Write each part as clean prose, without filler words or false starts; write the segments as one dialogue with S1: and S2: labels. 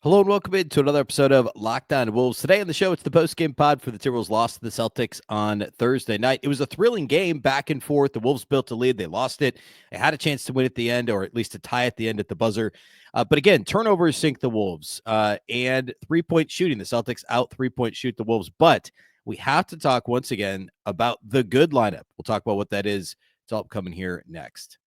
S1: Hello and welcome into another episode of Locked On Wolves. Today on the show, it's the post-game pod for the Timberwolves loss to the Celtics on Thursday night. It was a thrilling game, back and forth. The Wolves built a lead. They lost it. They had a chance to win at the end, or at least to tie at the end at the buzzer. But again, turnovers sink the Wolves, and three-point shooting. The Celtics out three-point shoot the Wolves. But we have to talk once again about the good lineup. We'll talk about what that is. It's all coming here next.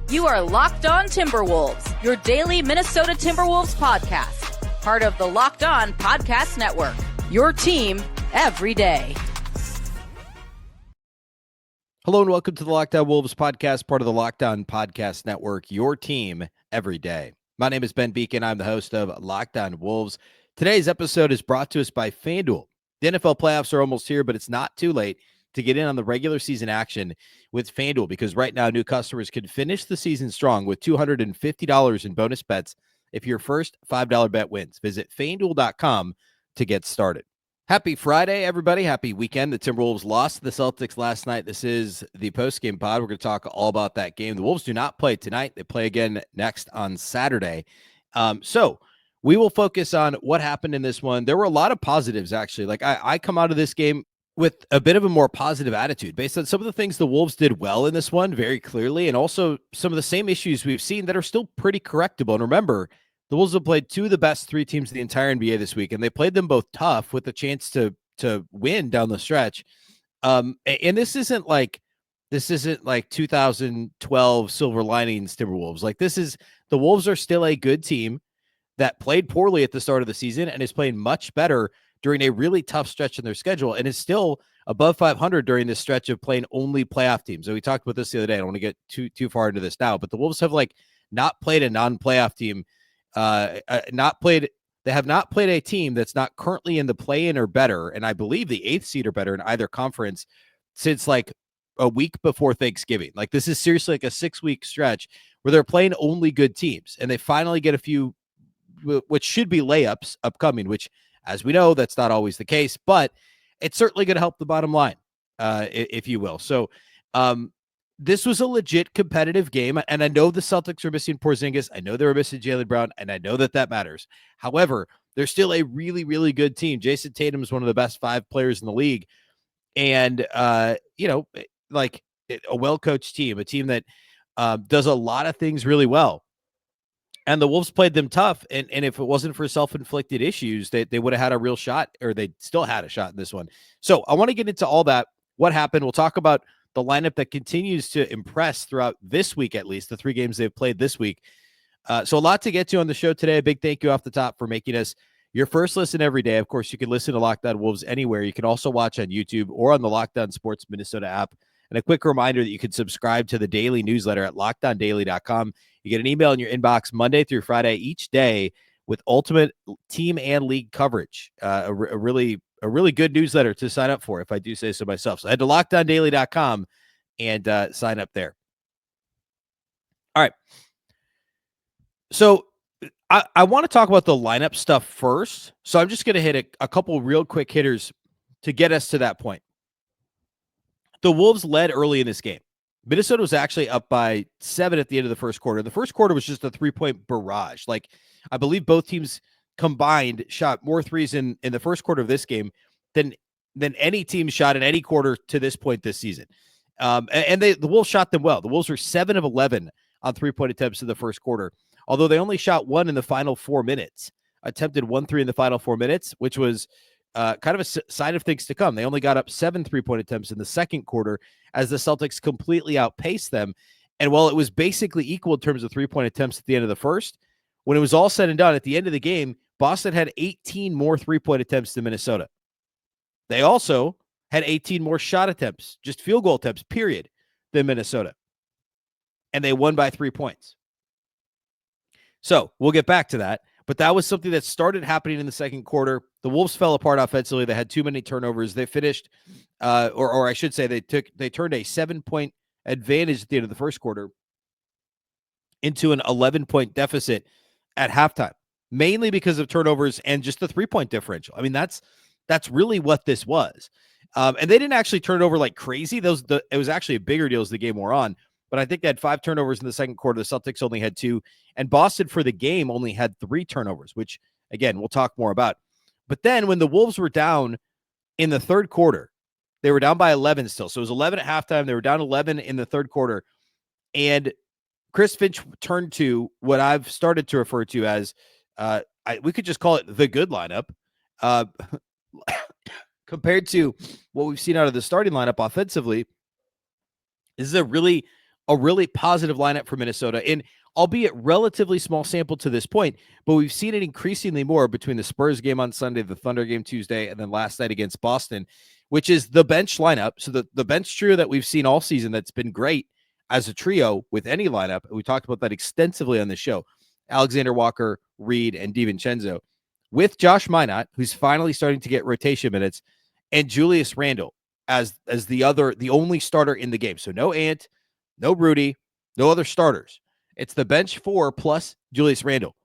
S2: You are Locked On Timberwolves, your daily Minnesota Timberwolves podcast. Part of the Locked On Podcast Network, your team every day.
S1: Hello and welcome to the Locked On Wolves podcast, part of the Locked On Podcast Network, your team every day. My name is Ben Beecken. I'm the host of Locked On Wolves. Today's episode is brought to us by FanDuel. The NFL playoffs are almost here, but it's not too late to get in on the regular season action with FanDuel, because right now new customers can finish the season strong with $250 in bonus bets if your first $5 bet wins. Visit FanDuel.com to get started. Happy Friday, everybody. Happy weekend. The Timberwolves lost to the Celtics last night. This is the post-game pod. We're going to talk all about that game. The Wolves do not play tonight. They play again next on Saturday. So we will focus on what happened in this one. There were a lot of positives, actually. Like I come out of this game with a bit of a more positive attitude based on some of the things the Wolves did well in this one very clearly, and also some of the same issues we've seen that are still pretty correctable. And remember, the Wolves have played two of the best three teams in the entire NBA this week, and they played them both tough with a chance to win down the stretch. And this isn't like 2012 Silver Linings Timberwolves. Like, the Wolves are still a good team that played poorly at the start of the season and is playing much better during a really tough stretch in their schedule, and is still above 500 during this stretch of playing only playoff teams. So we talked about this the other day. I don't want to get too far into this now, but the Wolves have not played a non-playoff team. They have not played a team that's not currently in the play-in or better, and I believe the 8th seed or better in either conference since like a week before Thanksgiving. Like, this is seriously like a 6-week stretch where they're playing only good teams, and they finally get a few, which should be layups upcoming, which, as we know, that's not always the case, but it's certainly going to help the bottom line, if you will. So this was a legit competitive game, and I know the Celtics are missing Porzingis. I know they were missing Jaylen Brown, and I know that matters. However, they're still a really, really good team. Jayson Tatum is one of the best 5 players in the league, and, a well-coached team, a team that does a lot of things really well. And the Wolves played them tough, and if it wasn't for self-inflicted issues, they would have had a real shot, or they still had a shot in this one. So I want to get into all that, what happened. We'll talk about the lineup that continues to impress throughout this week, at least, the 3 games they've played this week. So a lot to get to on the show today. A big thank you off the top for making us your first listen every day. Of course, you can listen to Locked On Wolves anywhere. You can also watch on YouTube or on the Locked On Sports Minnesota app. And a quick reminder that you can subscribe to the daily newsletter at LockedOnDaily.com. You get an email in your inbox Monday through Friday each day with ultimate team and league coverage. A really good newsletter to sign up for, if I do say so myself. So head to LockedOnDaily.com and sign up there. All right. So I want to talk about the lineup stuff first. So I'm just going to hit a couple real quick hitters to get us to that point. The Wolves led early in this game. Minnesota was actually up by 7 at the end of the first quarter. The first quarter was just a 3-point barrage. Like, I believe both teams combined shot more threes in the first quarter of this game than any team shot in any quarter to this point this season. And the Wolves shot them well. The Wolves were 7 of 11 on 3-point attempts in the first quarter, although they only shot 1 in the final 4 minutes. Attempted 1 3 in the final 4 minutes, which was kind of a sign of things to come. They only got up 7 3-point attempts in the second quarter as the Celtics completely outpaced them. And while it was basically equal in terms of 3-point attempts at the end of the first, when it was all said and done, at the end of the game, Boston had 18 more 3-point attempts than Minnesota. They also had 18 more shot attempts, just field goal attempts, period, than Minnesota. And they won by 3 points. So we'll get back to that. But that was something that started happening in the second quarter. The Wolves fell apart offensively. They had too many turnovers. They finished, or I should say, they turned a 7-point advantage at the end of the first quarter into an 11-point deficit at halftime, mainly because of turnovers and just the 3-point differential. I mean, that's really what this was. And they didn't actually turn it over like crazy. It was actually a bigger deal as the game wore on. but I think they had 5 turnovers in the second quarter. The Celtics only had 2, and Boston for the game only had 3 turnovers, which, again, we'll talk more about. But then when the Wolves were down in the third quarter, they were down by 11 still. So it was 11 at halftime. They were down 11 in the third quarter. And Chris Finch turned to what I've started to refer to as, we could just call it the good lineup, compared to what we've seen out of the starting lineup offensively. This is a really positive lineup for Minnesota, and albeit relatively small sample to this point, but we've seen it increasingly more between the Spurs game on Sunday, the Thunder game Tuesday, and then last night against Boston, which is the bench lineup. So the bench trio that we've seen all season that's been great as a trio with any lineup. We talked about that extensively on the show. Alexander Walker, Reid, and DiVincenzo, with Josh Minott, who's finally starting to get rotation minutes, and Julius Randle as the only starter in the game. So no Ant, no Rudy, no other starters. It's the bench 4 plus Julius Randle.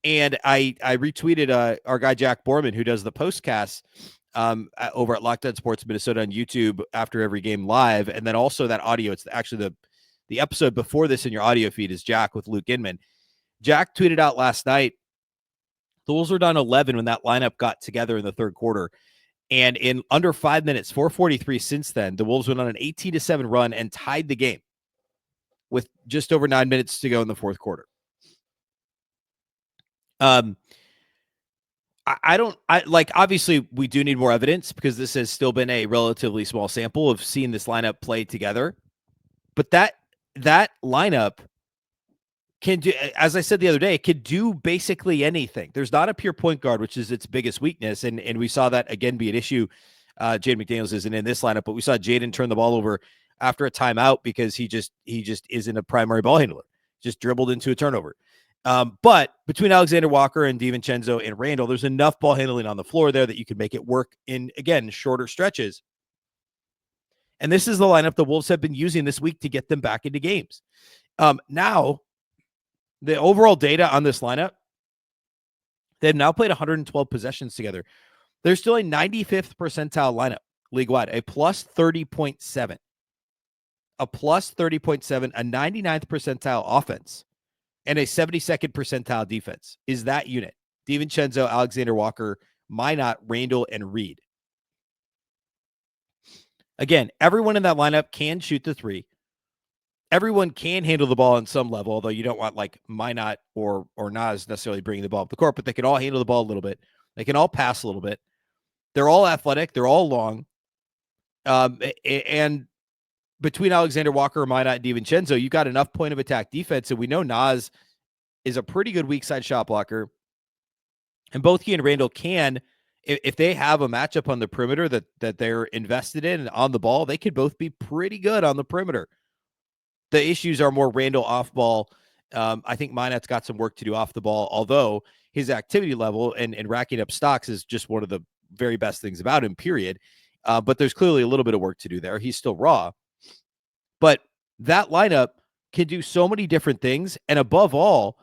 S1: And I retweeted our guy Jack Borman, who does the postcasts over at Locked On Sports Minnesota on YouTube after every game live, and then also that audio. It's actually the episode before this in your audio feed is Jack with Luke Inman. Jack tweeted out last night, the Wolves were down 11 when that lineup got together in the third quarter. And in under 5 minutes, 4:43 since then, the Wolves went on an 18-7 run and tied the game with just over 9 minutes to go in the fourth quarter. Obviously we do need more evidence because this has still been a relatively small sample of seeing this lineup play together. But that lineup can do, as I said the other day, it could do basically anything. There's not a pure point guard, which is its biggest weakness. And we saw that again be an issue. Jaden McDaniels isn't in this lineup, but we saw Jaden turn the ball over after a timeout because he just isn't a primary ball handler, just dribbled into a turnover. But between Alexander Walker and DiVincenzo and Randle, there's enough ball handling on the floor there that you can make it work in, again, shorter stretches. And this is the lineup the Wolves have been using this week to get them back into games. Now, the overall data on this lineup, they've now played 112 possessions together. They're still a 95th percentile lineup league-wide, a plus 30.7. A plus 30.7, a 99th percentile offense, and a 72nd percentile defense is that unit. DiVincenzo, Alexander Walker, Minott, Randle, and Reid. Again, everyone in that lineup can shoot the three. Everyone can handle the ball on some level, although you don't want like Minott or Nas necessarily bringing the ball up the court, but they can all handle the ball a little bit. They can all pass a little bit. They're all athletic. They're all long. And between Alexander Walker, Minott, and DiVincenzo, you've got enough point of attack defense. And we know Nas is a pretty good weak side shot blocker. And both he and Randle can, if they have a matchup on the perimeter that they're invested in and on the ball, they could both be pretty good on the perimeter. The issues are more Randle off ball. I think Minott's got some work to do off the ball, although his activity level and racking up stocks is just one of the very best things about him, period. But there's clearly a little bit of work to do there. He's still raw. But that lineup can do so many different things. And above all,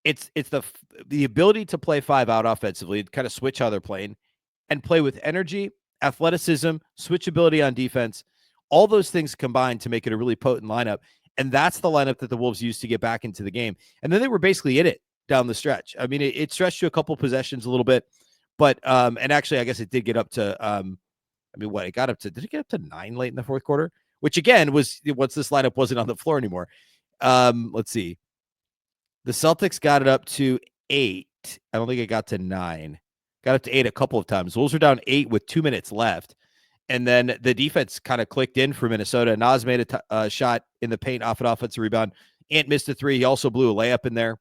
S1: it's the ability to play 5 out offensively, kind of switch how they're playing, and play with energy, athleticism, switchability on defense. All those things combined to make it a really potent lineup. And that's the lineup that the Wolves used to get back into the game. And then they were basically in it down the stretch. I mean, it stretched to a couple possessions a little bit, but, and actually, I guess it did get up to, it got up to, did it get up to 9 late in the fourth quarter? Which again was once this lineup wasn't on the floor anymore. Let's see. The Celtics got it up to 8. I don't think it got to 9. Got up to 8 a couple of times. Wolves were down 8 with 2 minutes left. And then the defense kind of clicked in for Minnesota. Nas made a shot in the paint off an offensive rebound. Ant missed a 3. He also blew a layup in there.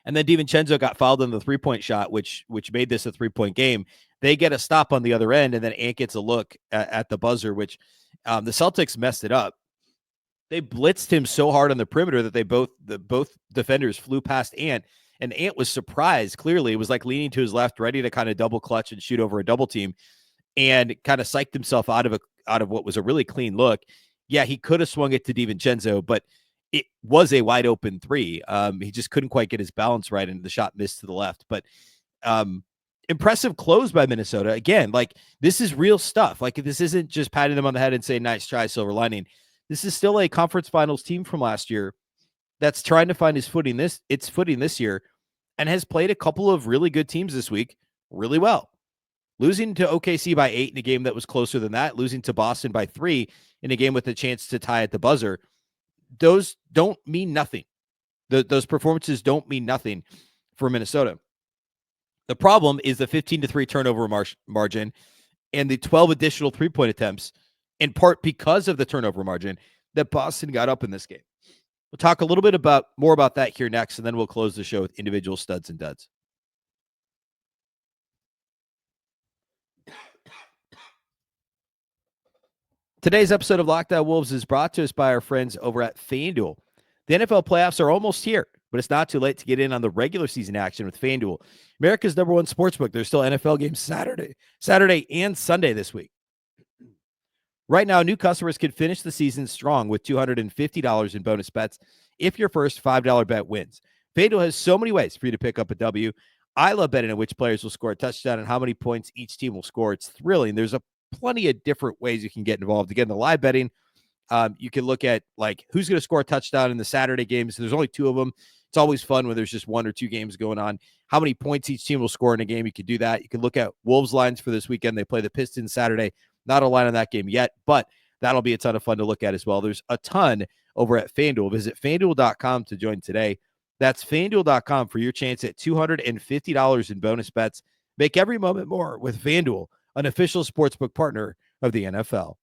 S1: And then DiVincenzo got fouled on the 3-point shot, which made this a 3-point game. They get a stop on the other end, and then Ant gets a look at the buzzer, which the Celtics messed it up. They blitzed him so hard on the perimeter that both defenders flew past Ant, and Ant was surprised. Clearly, it was like leaning to his left, ready to kind of double clutch and shoot over a double team, and kind of psyched himself out of what was a really clean look. Yeah, he could have swung it to DiVincenzo, but it was a wide open 3. He just couldn't quite get his balance right, and the shot missed to the left. But impressive close by Minnesota. Again, like, this is real stuff. Like, this isn't just patting them on the head and saying, nice try, silver lining. This is still a conference finals team from last year that's trying to find its footing this year, and has played a couple of really good teams this week really well. Losing to OKC by 8 in a game that was closer than that, losing to Boston by 3 in a game with a chance to tie at the buzzer, those don't mean nothing. Those performances don't mean nothing for Minnesota. The problem is the 15-3 turnover margin and the 12 additional three-point attempts, in part because of the turnover margin that Boston got up in this game. We'll talk a little bit more about that here next, and then we'll close the show with individual studs and duds. Today's episode of Locked On Wolves is brought to us by our friends over at FanDuel. The NFL playoffs are almost here, but it's not too late to get in on the regular season action with FanDuel, America's #1 sportsbook. There's still NFL games Saturday and Sunday this week. Right now, new customers can finish the season strong with $250 in bonus bets if your first $5 bet wins. FanDuel has so many ways for you to pick up a W. I love betting on which players will score a touchdown and how many points each team will score. It's thrilling. There's plenty of different ways you can get involved. Again, the live betting, you can look at like who's going to score a touchdown in the Saturday games. There's only 2 of them. It's always fun when there's just 1 or 2 games going on. How many points each team will score in a game, you can do that. You can look at Wolves lines for this weekend. They play the Pistons Saturday. Not a line on that game yet, but that'll be a ton of fun to look at as well. There's a ton over at FanDuel. Visit FanDuel.com to join today. That's FanDuel.com for your chance at $250 in bonus bets. Make every moment more with FanDuel, an official sportsbook partner of the NFL.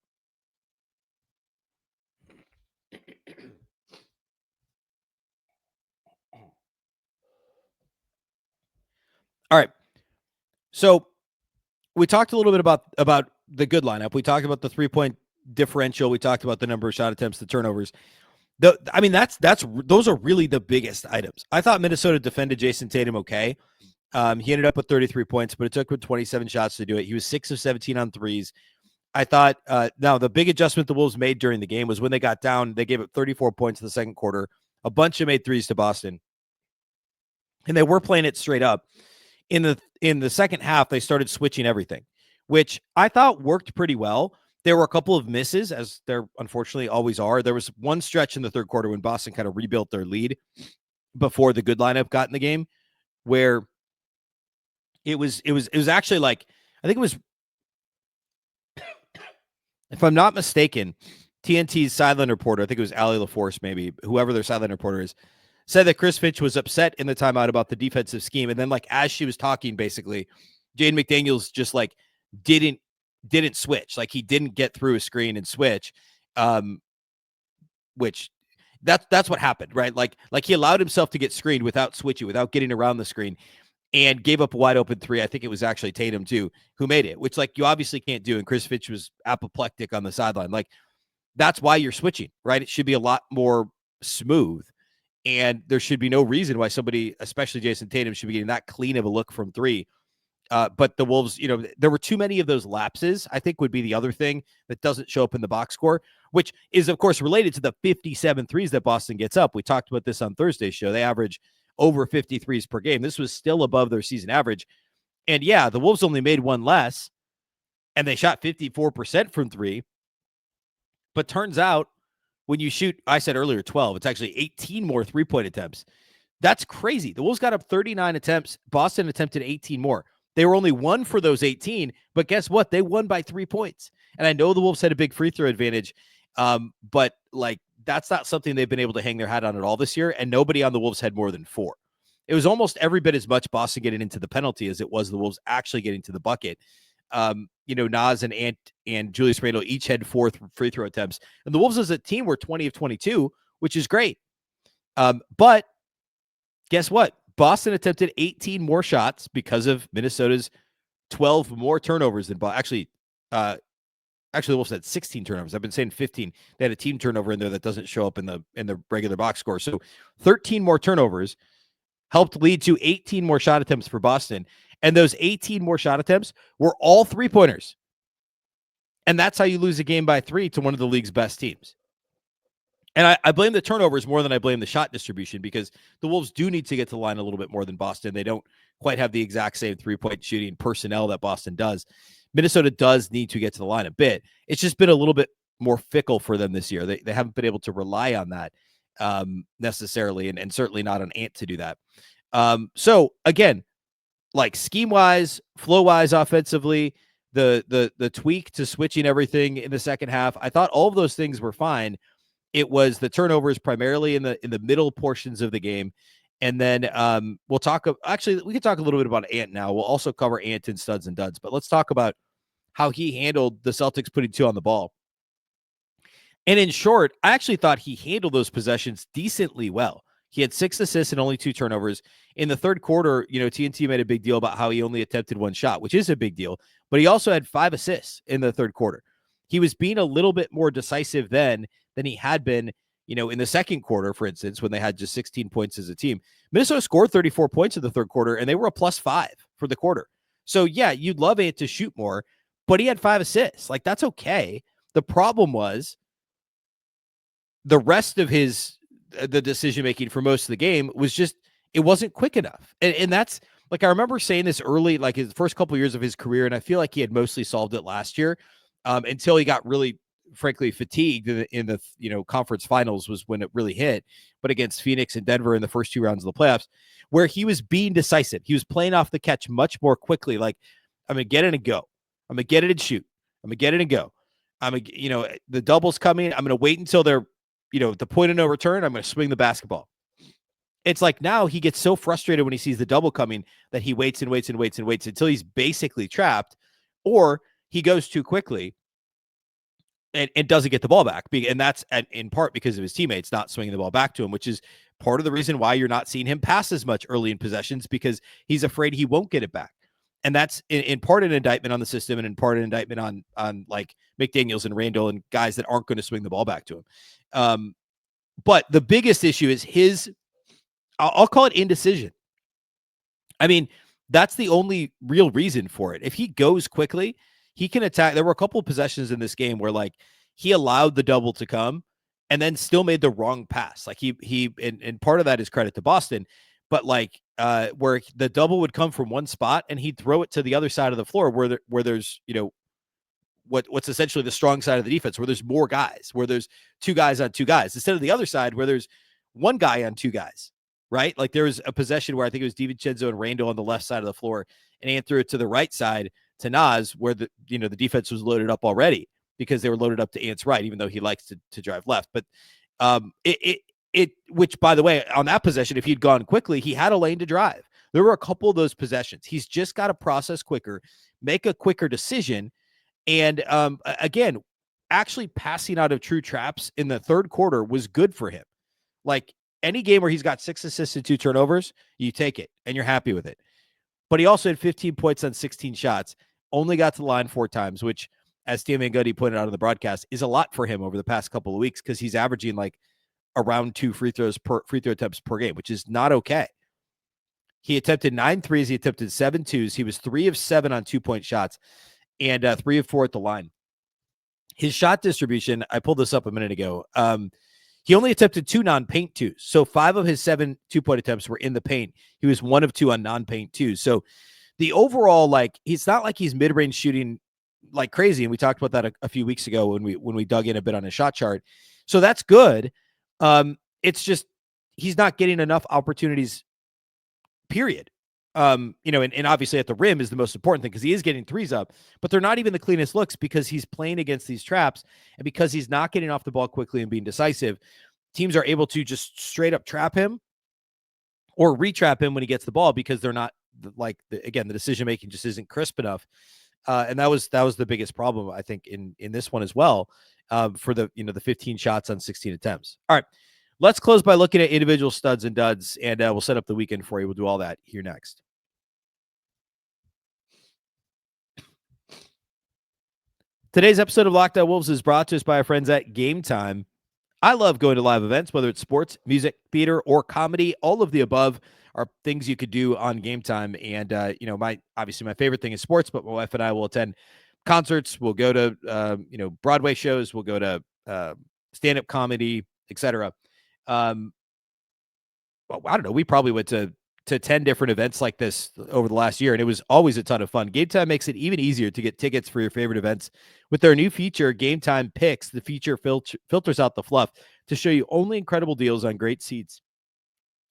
S1: All right. So we talked a little bit about the good lineup. We talked about the 3-point differential. We talked about the number of shot attempts, the turnovers. Those are really the biggest items. I thought Minnesota defended Jayson Tatum okay. He ended up with 33 points, but it took him 27 shots to do it. He was 6 of 17 on threes. I thought now the big adjustment the Wolves made during the game was when they got down, they gave up 34 points in the second quarter, a bunch of made threes to Boston, and they were playing it straight up. In the second half, they started switching everything, which I thought worked pretty well. There were a couple of misses, as there unfortunately always are. There was one stretch in the third quarter when Boston kind of rebuilt their lead before the good lineup got in the game, where it was actually like, I think it was, if I'm not mistaken, TNT's sideline reporter, I think it was Allie LaForce, maybe, whoever their sideline reporter is, said that Chris Finch was upset in the timeout about the defensive scheme. And then, like, as she was talking, basically, Jaden McDaniels just, like, didn't switch. Like, he didn't get through a screen and switch, which that's what happened, right? Like he allowed himself to get screened without switching, without getting around the screen, and gave up a wide open 3. I think it was actually Tatum, too, who made it, which, like, you obviously can't do. And Chris Finch was apoplectic on the sideline. Like, that's why you're switching, right? It should be a lot more smooth. And there should be no reason why somebody, especially Jayson Tatum, should be getting that clean of a look from 3. But the Wolves, there were too many of those lapses, I think, would be the other thing that doesn't show up in the box score, which is, of course, related to the 57 threes that Boston gets up. We talked about this on Thursday's show. They average over 50 threes per game. This was still above their season average. And yeah, the Wolves only made one less, and they shot 54% from 3. But turns out, when you shoot, I said earlier 12, it's actually 18 more 3-point attempts. That's crazy. The Wolves got up 39 attempts. Boston attempted 18 more. They were only 1 for those 18, but guess what? They won by 3 points. And I know the Wolves had a big free throw advantage, but like that's not something they've been able to hang their hat on at all this year, and nobody on the Wolves had more than 4. It was almost every bit as much Boston getting into the penalty as it was the Wolves actually getting to the bucket. Naz and Ant and Julius Randle each had 4 free throw attempts. And the Wolves as a team were 20 of 22, which is great. But guess what? Boston attempted 18 more shots because of Minnesota's 12 more turnovers than Boston. Actually, the Wolves had 16 turnovers. I've been saying 15. They had a team turnover in there that doesn't show up in the regular box score. So 13 more turnovers helped lead to 18 more shot attempts for Boston. And those 18 more shot attempts were all 3-pointers. And that's how you lose a game by 3 to one of the league's best teams. And I blame the turnovers more than I blame the shot distribution, because the Wolves do need to get to the line a little bit more than Boston. They don't quite have the exact same 3-point shooting personnel that Boston does. Minnesota does need to get to the line a bit. It's just been a little bit more fickle for them this year. They haven't been able to rely on that necessarily, and certainly not on Ant to do that. So again, like scheme wise, flow wise, offensively, the tweak to switching everything in the second half, I thought all of those things were fine. It was the turnovers primarily in the middle portions of the game. And then we'll talk. Actually, we can talk a little bit about Ant now. We'll also cover Ant and studs and duds, but let's talk about how he handled the Celtics putting 2 on the ball. And in short, I actually thought he handled those possessions decently well. He had 6 assists and only 2 turnovers. In the third quarter, TNT made a big deal about how he only attempted 1 shot, which is a big deal, but he also had 5 assists in the third quarter. He was being a little bit more decisive then than he had been, in the second quarter, for instance, when they had just 16 points as a team. Minnesota scored 34 points in the third quarter, and they were a +5 for the quarter. So, yeah, you'd love Ant to shoot more, but he had 5 assists. Like, that's okay. The problem was the rest of the decision-making for most of the game was just, it wasn't quick enough. And that's, like, I remember saying this early, like his first couple of years of his career, and I feel like he had mostly solved it last year until he got really, frankly, fatigued in the conference finals was when it really hit, but against Phoenix and Denver in the first 2 rounds of the playoffs, where he was being decisive. He was playing off the catch much more quickly. Like, I'm going to get it and go. I'm going to get it and shoot. I'm going to get it and go. The double's coming. I'm going to wait until they're, the point of no return. I'm going to swing the basketball. It's like now he gets so frustrated when he sees the double coming that he waits and waits and waits and waits until he's basically trapped, or he goes too quickly and doesn't get the ball back. And that's in part because of his teammates not swinging the ball back to him, which is part of the reason why you're not seeing him pass as much early in possessions, because he's afraid he won't get it back. And that's in part an indictment on the system, and in part an indictment on like McDaniels and Randle and guys that aren't going to swing the ball back to him. But the biggest issue is I'll call it indecision. I mean, that's the only real reason for it. If he goes quickly, he can attack. There were a couple of possessions in this game where like he allowed the double to come and then still made the wrong pass. Like and part of that is credit to Boston, but like where the double would come from one spot and he'd throw it to the other side of the floor where there's, what's essentially the strong side of the defense, where there's more guys, where there's 2 guys on 2 guys, instead of the other side where there's 1 guy on 2 guys, right? Like there was a possession where I think it was DiVincenzo and Randle on the left side of the floor, and Ant threw it to the right side to Naz, where the defense was loaded up already because they were loaded up to Ant's right, even though he likes to drive left. But which, by the way, on that possession, if he'd gone quickly, he had a lane to drive. There were a couple of those possessions. He's just got to process quicker, make a quicker decision. And again, actually passing out of true traps in the third quarter was good for him. Like any game where he's got 6 assists and 2 turnovers, you take it and you're happy with it. But he also had 15 points on 16 shots, only got to the line 4 times, which, as Stan Van Gundy pointed out on the broadcast, is a lot for him over the past couple of weeks, because he's averaging like around 2 free throw attempts per game, which is not okay. He attempted 9 threes. He attempted 7 twos. He was 3 of 7 on 2-point shots and 3 of 4 at the line. His shot distribution, I pulled this up a minute ago. He only attempted 2 non-paint twos. So 5 of his 7 2-point attempts were in the paint. He was 1 of 2 on non-paint twos. So the overall, like, it's not like he's mid-range shooting like crazy. And we talked about that a few weeks ago when we dug in a bit on his shot chart. So that's good. It's just, he's not getting enough opportunities, period. And obviously at the rim is the most important thing, because he is getting threes up, but they're not even the cleanest looks, because he's playing against these traps, and because he's not getting off the ball quickly and being decisive, teams are able to just straight up trap him or retrap him when he gets the ball, because they're not like, the decision-making just isn't crisp enough. And that was the biggest problem, I think, in this one as well, for the 15 shots on 16 attempts. All right, let's close by looking at individual studs and duds, and we'll set up the weekend for you. We'll do all that here next. Today's episode of Locked On Wolves is brought to us by our friends at Game Time. I love going to live events, whether it's sports, music, theater, or comedy. All of the above are things you could do on Game Time. And, obviously my favorite thing is sports, but my wife and I will attend concerts. We'll go to, Broadway shows. We'll go to stand-up comedy, etc. Well, I don't know. We probably went to to 10 different events like this over the last year, and it was always a ton of fun. Game Time makes it even easier to get tickets for your favorite events. With their new feature, Game Time Picks, the feature filters out the fluff to show you only incredible deals on great seats,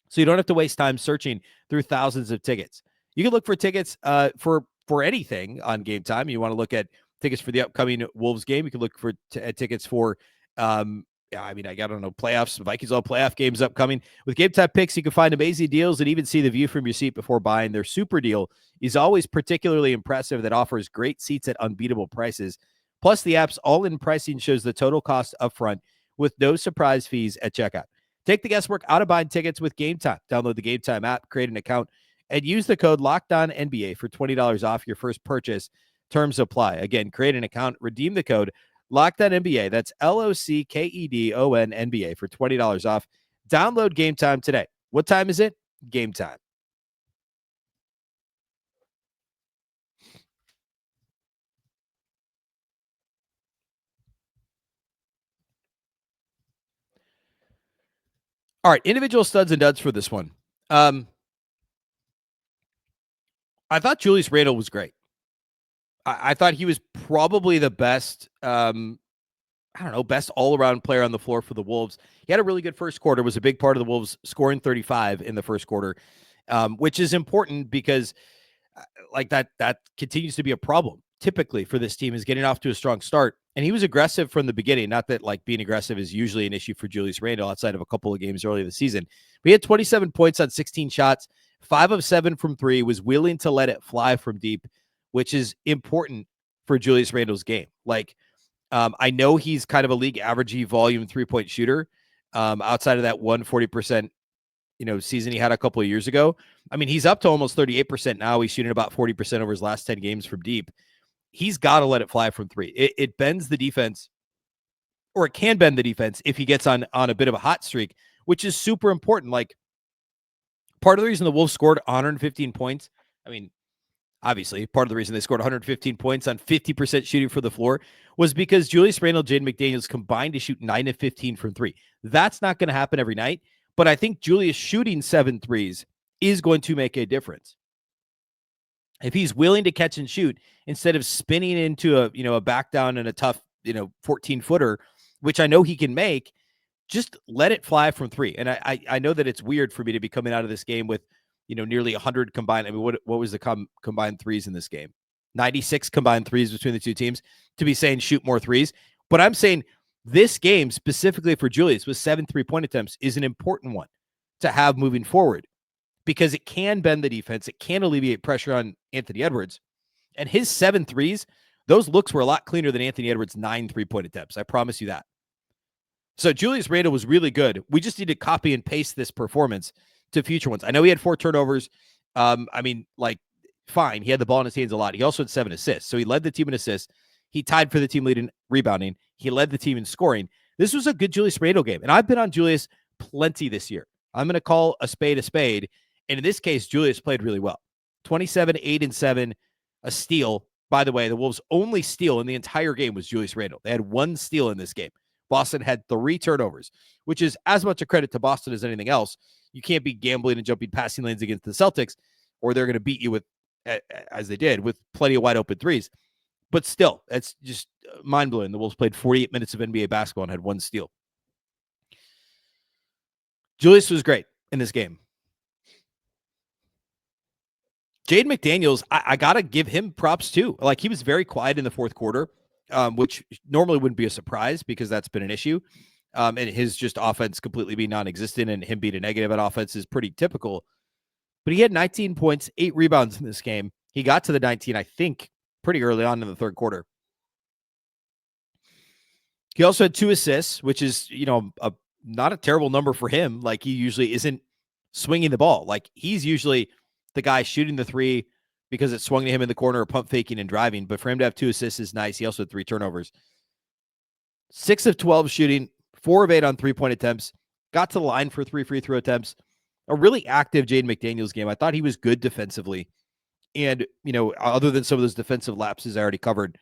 S1: so you don't have to waste time searching through thousands of tickets. You can look for tickets for anything on Game Time. You want to look at tickets for the upcoming Wolves game. You can look for tickets for I don't know, playoffs, Vikings all playoff games upcoming. With Game Time Picks, you can find amazing deals and even see the view from your seat before buying. Their super deal is always particularly impressive that offers great seats at unbeatable prices. Plus, the app's all-in pricing shows the total cost upfront with no surprise fees at checkout. Take the guesswork out of buying tickets with Game Time. Download the Game Time app, create an account, and use the code LOCKEDONNBA for $20 off your first purchase. Terms apply. Again, create an account, redeem the code LOCKEDON NBA. That's LOCKEDON NBA for $20 off. Download Game Time today. What time is it? Game time. All right, individual studs and duds for this one. I thought Julius Randle was great. I thought he was probably the best, best all-around player on the floor for the Wolves. He had a really good first quarter, was a big part of the Wolves scoring 35 in the first quarter, which is important because that continues to be a problem typically for this team, is getting off to a strong start. And he was aggressive from the beginning. Not that being aggressive is usually an issue for Julius Randle outside of a couple of games early in the season. But he had 27 points on 16 shots, 5 of 7 from 3, was willing to let it fly from deep, which is important for Julius Randle's game. I know he's kind of a league average volume 3-point shooter, outside of that 140%, season he had a couple of years ago. I mean, he's up to almost 38% now. He's shooting about 40% over his last 10 games from deep. He's got to let it fly from 3. It bends the defense, or it can bend the defense if he gets on a bit of a hot streak, which is super important. Part of the reason the Wolves scored 115 points, obviously, part of the reason they scored 115 points on 50% shooting for the floor was because Julius Randle, Jaden McDaniels combined to shoot 9 of 15 from 3. That's not going to happen every night, but I think Julius shooting 7 threes is going to make a difference. If he's willing to catch and shoot instead of spinning into a back down and a tough, 14-footer, which I know he can make, just let it fly from 3. And I know that it's weird for me to be coming out of this game with, nearly 100 combined. What was the combined threes in this game? 96 combined threes between the two teams, to be saying shoot more threes. But I'm saying this game specifically for Julius with 7 3-point attempts is an important one to have moving forward, because it can bend the defense. It can alleviate pressure on Anthony Edwards. And his 7 threes, those looks were a lot cleaner than Anthony Edwards' 9 3-point attempts. I promise you that. So Julius Randle was really good. We just need to copy and paste this performance to future ones. I know he had 4 turnovers. Fine. He had the ball in his hands a lot. He also had 7 assists. So he led the team in assists. He tied for the team lead in rebounding. He led the team in scoring. This was a good Julius Randle game. And I've been on Julius plenty this year. I'm going to call a spade a spade. And in this case, Julius played really well. 27, 8, and 7, a steal. By the way, the Wolves' only steal in the entire game was Julius Randle. They had 1 steal in this game. Boston had 3 turnovers, which is as much a credit to Boston as anything else. You can't be gambling and jumping passing lanes against the Celtics, or they're going to beat you with, as they did, with plenty of wide open threes. But still, it's just mind-blowing. The Wolves played 48 minutes of NBA basketball and had 1 steal. Julius was great in this game. Jaden McDaniels, I got to give him props too. He was very quiet in the fourth quarter, which normally wouldn't be a surprise because that's been an issue. And his just offense completely being non-existent and him being a negative at offense is pretty typical. But he had 19 points, 8 rebounds in this game. He got to the 19, I think, pretty early on in the third quarter. He also had 2 assists, which is, not a terrible number for him. He usually isn't swinging the ball. He's usually the guy shooting the 3 because it swung to him in the corner, or pump faking and driving. But for him to have 2 assists is nice. He also had 3 turnovers. 6 of 12 shooting, 4 of 8 on 3-point attempts. Got to the line for 3 free throw attempts. A really active Jaden McDaniels game. I thought he was good defensively. And, other than some of those defensive lapses I already covered,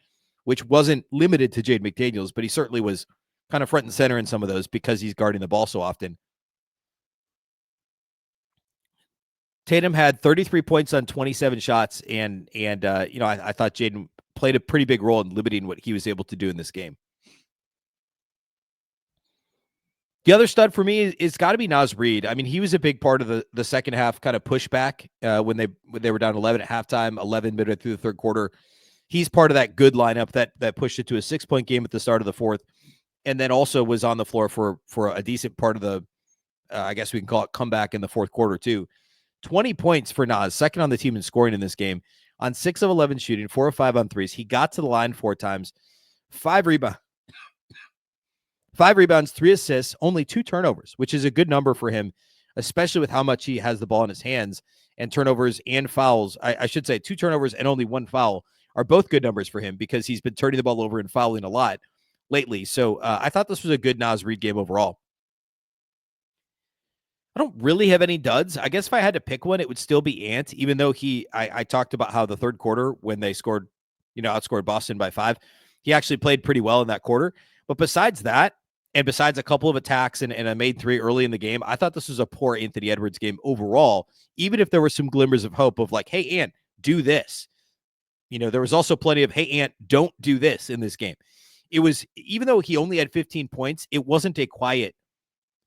S1: which wasn't limited to Jaden McDaniels, but he certainly was kind of front and center in some of those because he's guarding the ball so often. Tatum had 33 points on 27 shots, and I thought Jaden played a pretty big role in limiting what he was able to do in this game. The other stud for me is got to be Naz Reid. I mean, he was a big part of the second half kind of pushback when they were down 11 at halftime, 11 midway through the third quarter. He's part of that good lineup that pushed it to a 6-point game at the start of the fourth, and then also was on the floor for a decent part of the, I guess we can call it comeback in the fourth quarter too. 20 points for Naz, second on the team in scoring in this game, on 6 of 11 shooting, 4 of 5 on threes. He got to the line 4 times, 5 rebounds, 3 assists, only 2 turnovers, which is a good number for him, especially with how much he has the ball in his hands. And turnovers and fouls, I should say 2 turnovers and only 1 foul are both good numbers for him because he's been turning the ball over and fouling a lot lately. So I thought this was a good Naz Reid game overall. I don't really have any duds. I guess if I had to pick one, it would still be Ant, even though I talked about how the third quarter when they scored, outscored Boston by 5, he actually played pretty well in that quarter. But besides that, and besides a couple of attacks and a made 3 early in the game, I thought this was a poor Anthony Edwards game overall, even if there were some glimmers of hope of like, hey, Ant, do this. There was also plenty of, hey, Ant, don't do this in this game. It was, even though he only had 15 points, it wasn't a quiet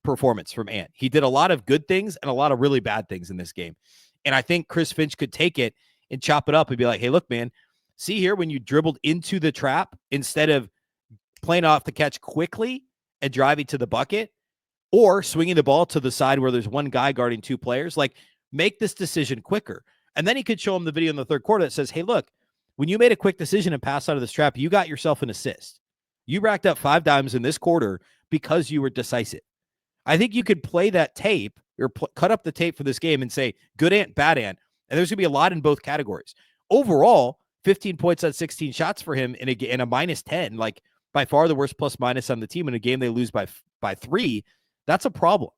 S1: performance from Ant. He did a lot of good things and a lot of really bad things in this game. And I think Chris Finch could take it and chop it up and be like, hey, look, man, see here when you dribbled into the trap instead of playing off the catch quickly and driving to the bucket or swinging the ball to the side where there's one guy guarding 2 players, like make this decision quicker. And then he could show him the video in the third quarter that says, hey, look, when you made a quick decision and passed out of this trap, you got yourself an assist. You racked up 5 dimes in this quarter because you were decisive. I think you could play that tape or cut up the tape for this game and say good Ant, bad Ant. And there's going to be a lot in both categories. Overall, 15 points on 16 shots for him in a minus 10, like by far the worst plus minus on the team in a game they lose by 3. That's a problem.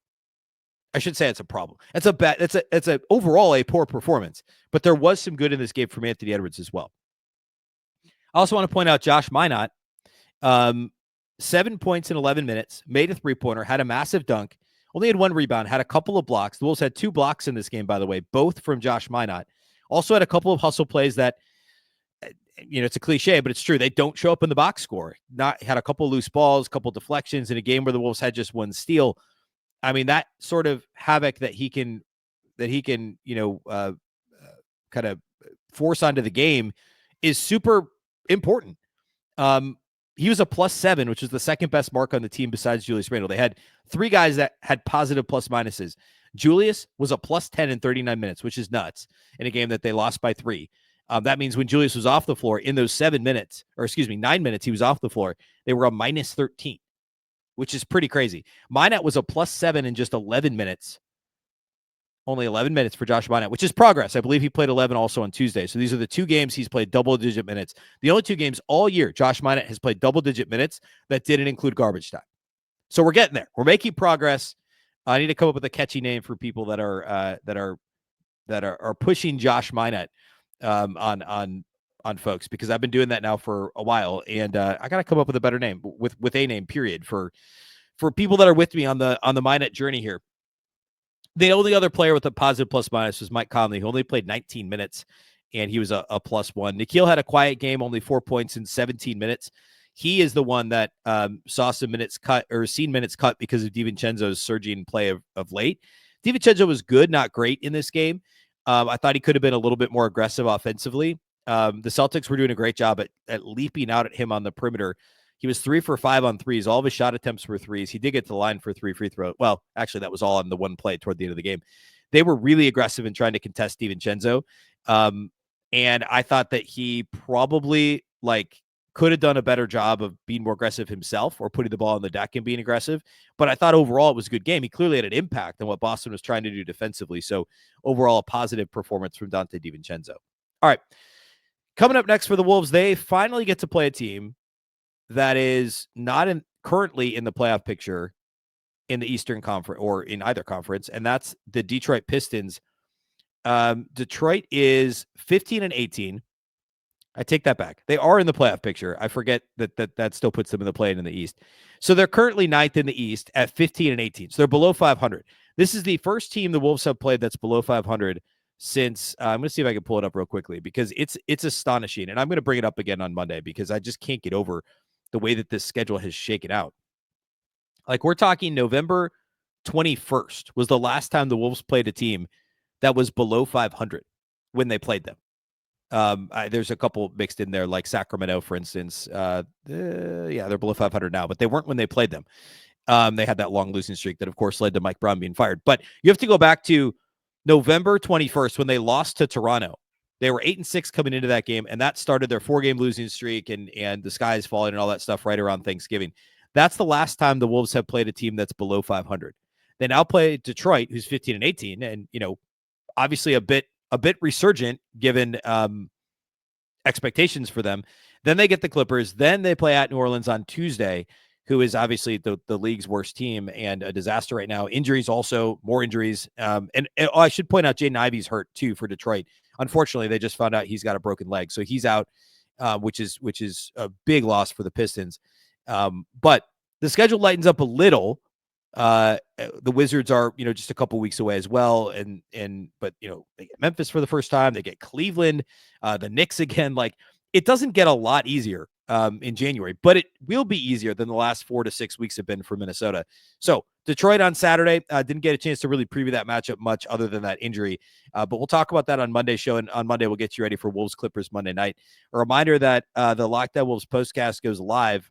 S1: I should say it's a problem. It's overall a poor performance, but there was some good in this game from Anthony Edwards as well. I also want to point out Josh Minott, 7 points in 11 minutes, made a 3-pointer, had a massive dunk, only had 1 rebound, had a couple of blocks. The Wolves had 2 blocks in this game, by the way, both from Josh Minott. Also had a couple of hustle plays that, it's a cliche, but it's true. They don't show up in the box score. Had a couple of loose balls, a couple of deflections in a game where the Wolves had just 1 steal. I mean, that sort of havoc that he can, kind of force onto the game is super important. He was a +7, which is the second best mark on the team besides Julius Randle. They had 3 guys that had positive plus minuses. Julius was a +10 in 39 minutes, which is nuts in a game that they lost by 3. That means when Julius was off the floor in those 9 minutes, he was off the floor, they were a -13, which is pretty crazy. Minott was a +7 in just 11 minutes. Only 11 minutes for Josh Minott, which is progress. I believe he played 11 also on Tuesday. So these are the 2 games he's played double-digit minutes. The only 2 games all year Josh Minott has played double-digit minutes that didn't include garbage time. So we're getting there. We're making progress. I need to come up with a catchy name for people that are pushing Josh Minott on folks, because I've been doing that now for a while, and I got to come up with a better name with a name period for people that are with me on the Minott journey here. The only other player with a positive plus minus was Mike Conley, who only played 19 minutes, and he was a +1. Nikhil had a quiet game, only 4 points in 17 minutes. He is the one that saw some minutes cut or seen minutes cut because of DiVincenzo's surging play of late. DiVincenzo was good, not great in this game. I thought he could have been a little bit more aggressive offensively. The Celtics were doing a great job at leaping out at him on the perimeter. He was 3 for 5 on threes. All of his shot attempts were threes. He did get to the line for 3 free throws. Well, actually, that was all on the one play toward the end of the game. They were really aggressive in trying to contest DiVincenzo. And I thought that he probably could have done a better job of being more aggressive himself or putting the ball on the deck and being aggressive. But I thought overall it was a good game. He clearly had an impact on what Boston was trying to do defensively. So overall, a positive performance from Donte DiVincenzo. All right. Coming up next for the Wolves, they finally get to play a team that is not currently in the playoff picture in the Eastern Conference or in either conference, and that's the Detroit Pistons. Detroit is 15-18. I take that back. They are in the playoff picture. I forget that still puts them in the play-in in the East. So they're currently 9th in the East at 15-18. So they're below 500. This is the first team the Wolves have played that's below 500 since I'm going to see if I can pull it up real quickly because it's astonishing. And I'm going to bring it up again on Monday because I just can't get over the way that this schedule has shaken out. Like we're talking November 21st was the last time the Wolves played a team that was below 500 when they played them. There's a couple mixed in there, like Sacramento, for instance. They're below 500 now, but they weren't when they played them. They had that long losing streak that, of course, led to Mike Brown being fired. But you have to go back to November 21st when they lost to Toronto. They were 8-6 coming into that game, and that started their 4-game losing streak, and the sky is falling and all that stuff right around Thanksgiving. That's the last time the Wolves have played a team that's below 500. They now play Detroit, who's 15-18, and obviously a bit resurgent given expectations for them. Then they get the Clippers. Then they play at New Orleans on Tuesday, who is obviously the league's worst team and a disaster right now. Injuries also, more injuries. And I should point out Jaden Ivey's hurt too for Detroit. Unfortunately, they just found out he's got a broken leg. So he's out, which is a big loss for the Pistons. But the schedule lightens up a little. The Wizards are, just a couple weeks away as well. But they get Memphis for the first time. They get Cleveland, the Knicks again. Like it doesn't get a lot easier in January, but it will be easier than the last 4 to 6 weeks have been for Minnesota. So Detroit on Saturday, didn't get a chance to really preview that matchup much other than that injury. But we'll talk about that on Monday's show. And on Monday, we'll get you ready for Wolves Clippers Monday night. A reminder that the Locked On Wolves postcast goes live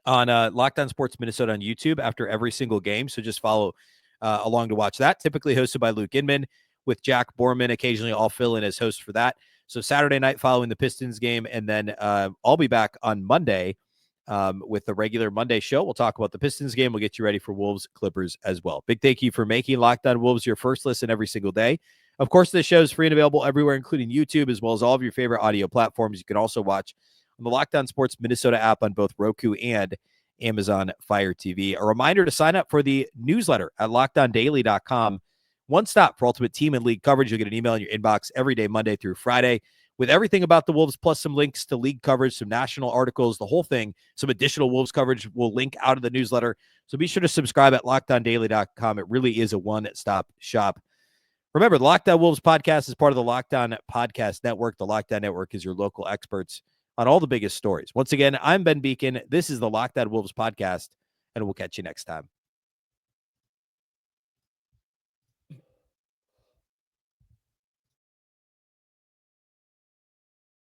S1: on Locked On Sports Minnesota on YouTube after every single game. So just follow along to watch that. Typically hosted by Luke Inman with Jack Borman. Occasionally I'll fill in as host for that. So Saturday night following the Pistons game. And then I'll be back on Monday with the regular Monday show. We'll talk about the Pistons game. We'll get you ready for Wolves Clippers as well. Big thank you for making Locked On Wolves your first listen every single day. Of course, this show is free and available everywhere, including YouTube, as well as all of your favorite audio platforms. You can also watch on the Locked On Sports Minnesota app on both Roku and Amazon Fire TV. A reminder to sign up for the newsletter at LockedOnDaily.com. One stop for ultimate team and league coverage. You'll get an email in your inbox every day, Monday through Friday, with everything about the Wolves, plus some links to league coverage, some national articles, the whole thing. Some additional Wolves coverage will link out of the newsletter. So be sure to subscribe at LockedOnDaily.com. It really is a one-stop shop. Remember, the Locked On Wolves podcast is part of the Locked On Podcast Network. The Locked On Network is your local experts on all the biggest stories. Once again, I'm Ben Beecken. This is the Locked On Wolves podcast, and we'll catch you next time.